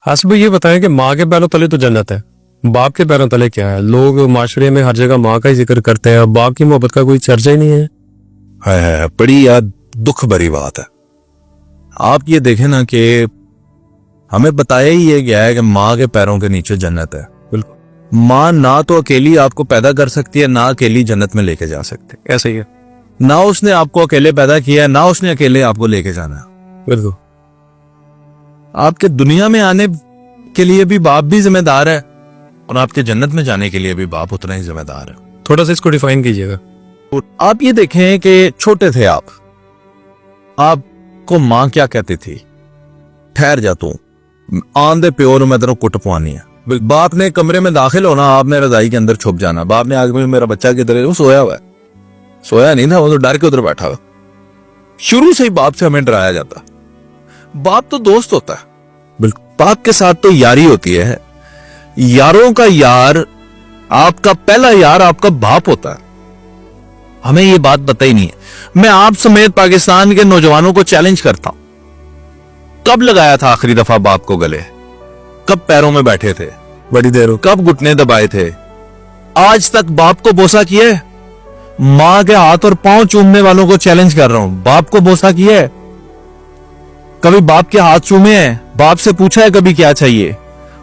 हासिब भाई ये बताएं कि माँ के पैरों तले तो जन्नत है, बाप के पैरों तले क्या है? लोग माशरे में हर जगह माँ का ही जिक्र करते हैं, बाप की मोहब्बत का कोई चर्चा ही नहीं है। है बड़ी यार दुख भरी बात है। आप ये देखें ना कि हमें बताया ही ये गया है कि माँ के पैरों के नीचे जन्नत है। बिल्कुल। माँ ना तो अकेली आपको पैदा कर सकती है, ना अकेली जन्नत में लेके जा सकती है। ऐसा ही है। ना उसने आपको अकेले पैदा किया है, ना उसने अकेले आपको लेके जाना है। बिल्कुल। आपके दुनिया में आने के लिए भी बाप भी जिम्मेदार है और आपके जन्नत में जाने के लिए भी बाप उतना ही जिम्मेदार है। थोड़ा सा इसको डिफाइन कीजिएगा। और आप ये देखें कि छोटे थे आपको माँ क्या कहती थी? ठहर जा तू, आंधे प्योर मैं तेरे कुट पवानी है। बाप ने कमरे में दाखिल होना, आपने रजाई के अंदर छुप जाना। बाप ने आगे मेरा बच्चा किधर है? वो सोया हुआ है। सोया नहीं था, वो तो डर के उधर बैठा हुआ। शुरू से ही बाप से हमें डराया जाता। बाप तो दोस्त होता है, बिल्कुल। बाप के साथ तो यारी होती है। यारों का यार, आपका पहला यार आपका बाप होता है। हमें ये बात पता ही नहीं है। मैं आप समेत पाकिस्तान के नौजवानों को चैलेंज करता हूं, कब लगाया था आखिरी दफा बाप को गले? कब पैरों में बैठे थे? बड़ी देर हो। कब घुटने दबाए थे? आज तक बाप को बोसा किया है? मां के हाथ और पांव चूमने वालों को चैलेंज कर रहा हूं, बाप को बोसा किया है? कभी बाप के हाथ चूमे हैं? बाप से पूछा है कभी क्या चाहिए?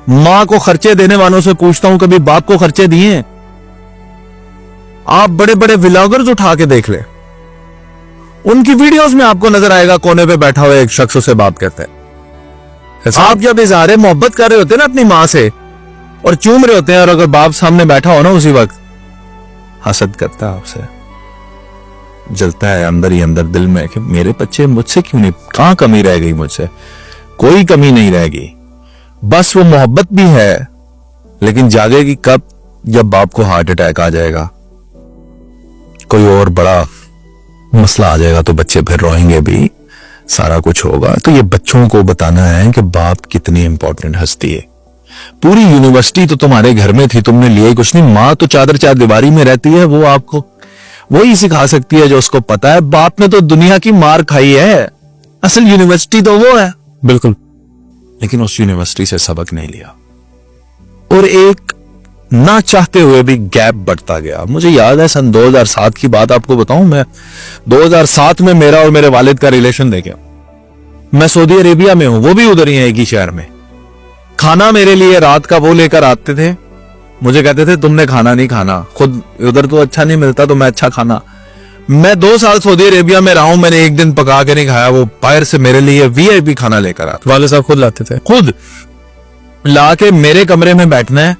मां को खर्चे देने वालों से पूछता हूं, कभी बाप को खर्चे दिए हैं? आप बड़े बड़े व्लॉगर्स उठा के देख ले, उनकी वीडियोस में आपको नजर आएगा कोने पे बैठा हुआ एक शख्स उसे बाप कहता है। आप जब इजहार मोहब्बत कर रहे होते हैं ना अपनी मां से और चूम रहे होते हैं, और अगर बाप सामने बैठा हो ना, उसी वक्त हसद करता है आपसे। जलता है अंदर ही अंदर दिल में कि मेरे बच्चे मुझसे क्यों नहीं, कहां कमी रह गई मुझसे? कोई कमी नहीं रह गई, बस वो मोहब्बत भी है, लेकिन जागेगी कब? जब बाप को हार्ट अटैक आ जाएगा, कोई और बड़ा मसला आ जाएगा, तो बच्चे फिर रोएंगे भी, सारा कुछ होगा। तो ये बच्चों को बताना है कि बाप कितनी इंपॉर्टेंट हस्ती है। पूरी यूनिवर्सिटी तो तुम्हारे घर में थी, तुमने लिए कुछ नहीं। माँ तो चादर चार दीवारी में रहती है, वो आपको वही सिखा सकती है जो उसको पता है। बाप ने तो दुनिया की मार खाई है, असल यूनिवर्सिटी तो वो है। बिल्कुल। लेकिन उस यूनिवर्सिटी से सबक नहीं लिया, और एक ना चाहते हुए भी गैप बढ़ता गया। मुझे याद है सन 2007 की बात आपको बताऊं, मैं 2007 में मेरा और मेरे वालिद का रिलेशन देखे। मैं सऊदी अरेबिया में हूं, वो भी उधर ही है, एक ही शहर में। खाना मेरे लिए रात का वो लेकर आते थे, मुझे कहते थे तुमने खाना नहीं खाना, खुद उधर तो अच्छा नहीं मिलता तो मैं अच्छा खाना। मैं 2 साल सऊदी अरेबिया में रहा हूं, मैंने एक दिन पका के नहीं खाया, वो बाहर से मेरे लिए VIP खाना लेकर आते। वाले साहब खुद लाते थे, खुद लाके मेरे कमरे में बैठना है,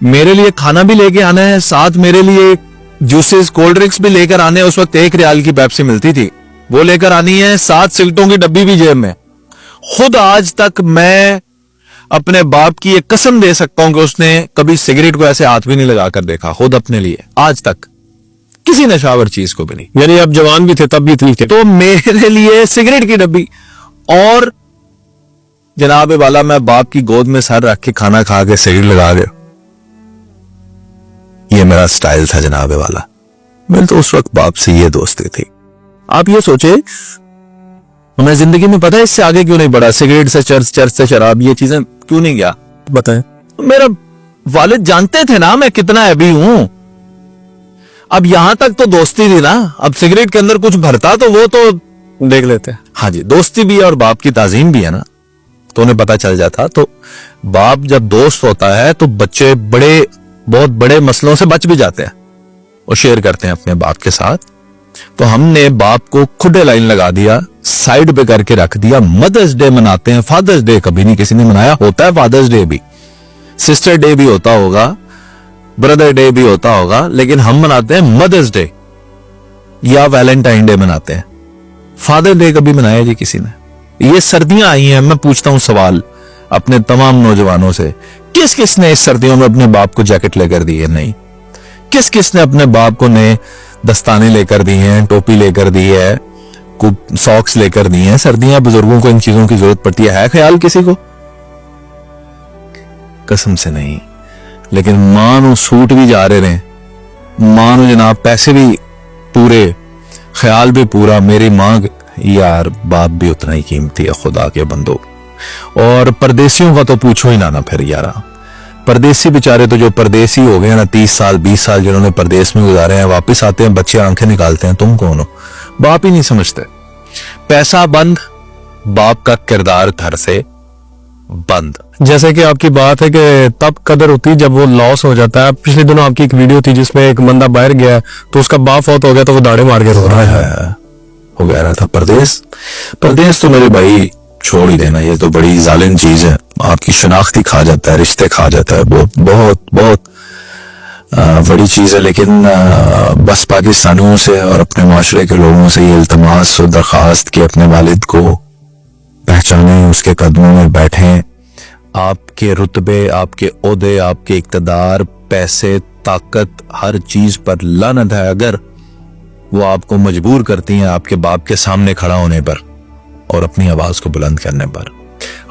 मेरे लिए खाना भी लेके आना है, साथ मेरे लिए जूसेस कोल्ड ड्रिंक्स भी लेकर आने। उस वक्त 1 रियाल की पेप्सी मिलती थी, वो लेकर आनी है, साथ सिगरेटों की डब्बी भी जेब में। खुद आज तक मैं अपने बाप की एक कसम दे सकता हूं कि उसने कभी सिगरेट को ऐसे हाथ भी नहीं लगा कर देखा, खुद अपने लिए, आज तक किसी नशावर चीज को भी नहीं। यानी आप जवान भी थे तब भी इतनी थे। तो मेरे लिए सिगरेट की डब्बी, और जनाब वाला मैं बाप की गोद में सर रख के खाना खा के सिगरेट लगा के, ये मेरा स्टाइल था जनाब वाला। मैं तो उस वक्त बाप से ये दोस्ती थी। आप ये सोचे, मैं जिंदगी में पता है इससे आगे क्यों नहीं बढ़ा, सिगरेट से चर्च से शराब, ये चीजें क्यों नहीं गया? बताएं। मेरा वालिद जानते थे ना मैं कितना अभी हूं। अब यहां तक तो दोस्ती थी ना, अब सिगरेट के अंदर कुछ भरता तो वो तो देख लेते हैं। हाँ जी, दोस्ती भी है और बाप की ताजीम भी है ना, तो उन्हें पता चल जाता। तो बाप जब दोस्त होता है तो बच्चे बहुत बड़े मसलों से बच भी जाते हैं और शेयर करते हैं अपने बाप के साथ। तो हमने बाप को खुदे लाइन लगा दिया, साइड पे करके रख दिया। मदर्स डे मनाते हैं, फादर्स डे कभी नहीं किसी ने मनाया। होता है फादर्स डे भी, सिस्टर डे भी होता होगा, ब्रदर डे भी होता होगा, लेकिन हम मनाते हैं मदर्स डे या वैलेंटाइन डे मनाते हैं। फादर डे कभी मनाया जी किसी ने? ये सर्दियां आई हैं, मैं पूछता हूं सवाल अपने तमाम नौजवानों से, किस किस ने इस सर्दियों में अपने बाप को जैकेट लेकर दी है? नहीं। किस किस ने अपने बाप को नए दस्ताने लेकर दी हैं, टोपी लेकर दी है, सॉक्स लेकर दी हैं? सर्दियां बुजुर्गों को इन चीजों की जरूरत पड़ती है ख्याल किसी को? कसम से नहीं। लेकिन मां नु सूट भी जा रहे हैं, मां नु जनाब पैसे भी पूरे, ख्याल भी पूरा। मेरी मां यार, बाप भी उतना ही कीमती है खुदा के बंदो। اور پردیسیوں کا تو پوچھو ہی نہ پھر یارا. پردیسی بیچارے تو جو پردیسی ہو گئے نا 30 سال 20 سال جنہوں نے پردیس میں گزارے ہیں, واپس آتے ہیں بچے آنکھیں نکالتے ہیں تم کون ہو, باپ ہی نہیں سمجھتے. پیسہ بند, باپ کا کردار گھر سے بند. جیسے کہ آپ کی بات ہے کہ تب قدر ہوتی ہے جب وہ لاس ہو جاتا ہے. پچھلے دنوں آپ کی ایک ویڈیو تھی جس میں ایک بندہ باہر گیا تو اس کا باپ فوت ہو گیا تو وہ داڑے مار کے رو رہا ہے. ہو گیا رہا تھا پردیس تو میرے بھائی چھوڑ ہی دینا, یہ تو بڑی ظالم چیز ہے. آپ کی شناختی کھا جاتا ہے, رشتے کھا جاتا ہے, بہت بہت بہت بڑی چیز ہے. لیکن بس پاکستانیوں سے اور اپنے معاشرے کے لوگوں سے یہ التماس اور درخواست کہ اپنے والد کو پہچانیں, اس کے قدموں میں بیٹھیں. آپ کے رتبے, آپ کے عہدے, آپ کے اقتدار, پیسے, طاقت, ہر چیز پر لعنت ہے اگر وہ آپ کو مجبور کرتی ہیں آپ کے باپ کے سامنے کھڑا ہونے پر اور اپنی آواز کو بلند کرنے پر.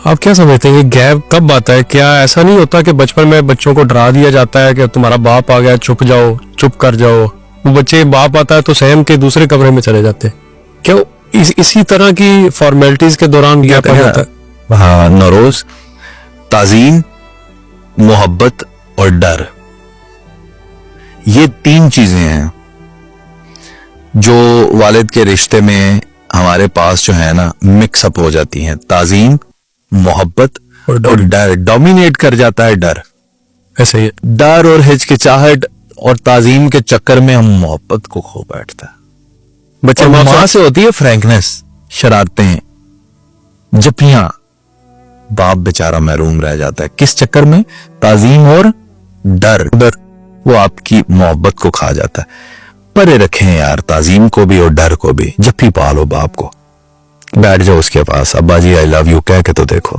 آپ کیا سمجھتے ہیں کہ گیپ کب آتا ہے؟ کیا ایسا نہیں ہوتا کہ بچپن میں بچوں کو ڈرا دیا جاتا ہے کہ تمہارا باپ آ گیا چھپ جاؤ, چپ کر جاؤ, وہ بچے باپ آتا ہے تو سہم کے دوسرے کمرے میں چلے جاتے ہیں؟ کیا اسی طرح کی فارمیلٹیز کے دوران گیپ آ جاتا ہے؟ ہاں نوروز, تعظیم, محبت اور ڈر, یہ 3 چیزیں ہیں جو والد کے رشتے میں ہمارے پاس جو ہے نا مکس اپ ہو جاتی ہیں. تعظیم, محبت اور ڈر. ڈومینیٹ کر جاتا ہے ڈر. ایسے ہی ڈر اور ہچکچاہٹ اور تعظیم کے چکر میں ہم محبت کو کھو بیٹھتا ہے. بچے ماں سے ہوتی ہے فرینکنس, شرارتیں, جپیاں, باپ بیچارہ محروم رہ جاتا ہے. کس چکر میں؟ تعظیم اور ڈر. وہ آپ کی محبت کو کھا جاتا ہے. پرے رکھیں یار تعظیم کو بھی اور ڈر کو بھی. جب ہی پالو باپ کو, بیٹھ جاؤ اس کے پاس, ابا جی آئی لو یو کہہ کے تو دیکھو.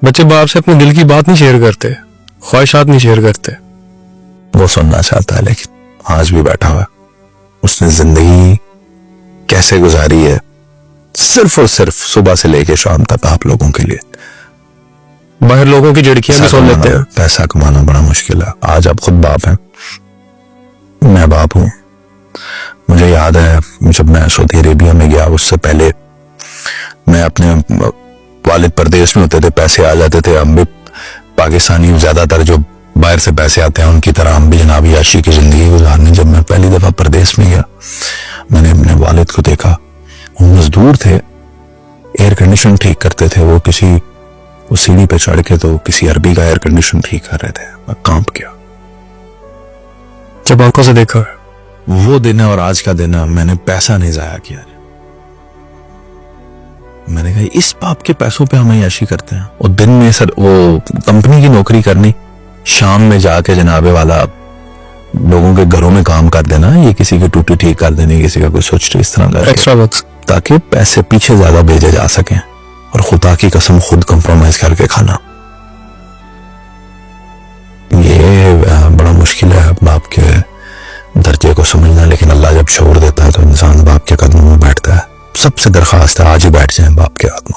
بچے باپ سے اپنے دل کی بات نہیں شیئر کرتے, خواہشات نہیں شیئر کرتے. وہ سننا چاہتا ہے لیکن آج بھی بیٹھا ہوا, اس نے زندگی کیسے گزاری ہے صرف اور صرف صبح سے لے کے شام تک آپ لوگوں کے لیے. باہر لوگوں کی جھڑکیاں بھی سن لیتے ہیں. پیسہ کمانا بڑا مشکل ہے. آج آپ خود باپ ہیں, میں باپ ہوں. مجھے یاد ہے جب میں سعودی عربیہ میں گیا, اس سے پہلے میں اپنے والد پردیس میں ہوتے تھے, پیسے آ جاتے تھے. ہم بھی پاکستانی زیادہ تر جو باہر سے پیسے آتے ہیں ان کی طرح ہم بھی جناب عیاشی کی زندگی گزارنے. جب میں پہلی دفعہ پردیس میں گیا, میں نے اپنے والد کو دیکھا, وہ مزدور تھے, ایئر کنڈیشن ٹھیک کرتے تھے. وہ سیڑھی پہ چڑھ کے تو کسی عربی کا ایئر کنڈیشن ٹھیک کر رہے تھے. میں کانپ گیا جب آنکھوں سے دیکھا ہے. وہ دن اور آج کا دن میں نے پیسہ نہیں ضائع کیا. میں نے کہا اس باپ کے پیسوں پہ ہم عیاشی کرتے ہیں. اور دن میں سر وہ کمپنی کی نوکری کرنی, شام میں جا کے جناب والا لوگوں کے گھروں میں کام کر دینا, یہ کسی کی ٹوٹی ٹھیک کر دینی, کسی کا کوئی سوچ اس طرح کا ایکسٹرا ورکس, تاکہ پیسے پیچھے زیادہ بھیجے جا سکیں, اور خدا کی قسم خود کمپرومائز کر کے کھانا. یہ بڑا مشکل ہے باپ کے درجے کو سمجھنا. لیکن اللہ جب شعور دیتا ہے تو انسان باپ کے قدموں میں بیٹھتا ہے. سب سے درخواست ہے آج ہی بیٹھ جائیں باپ کے قدموں.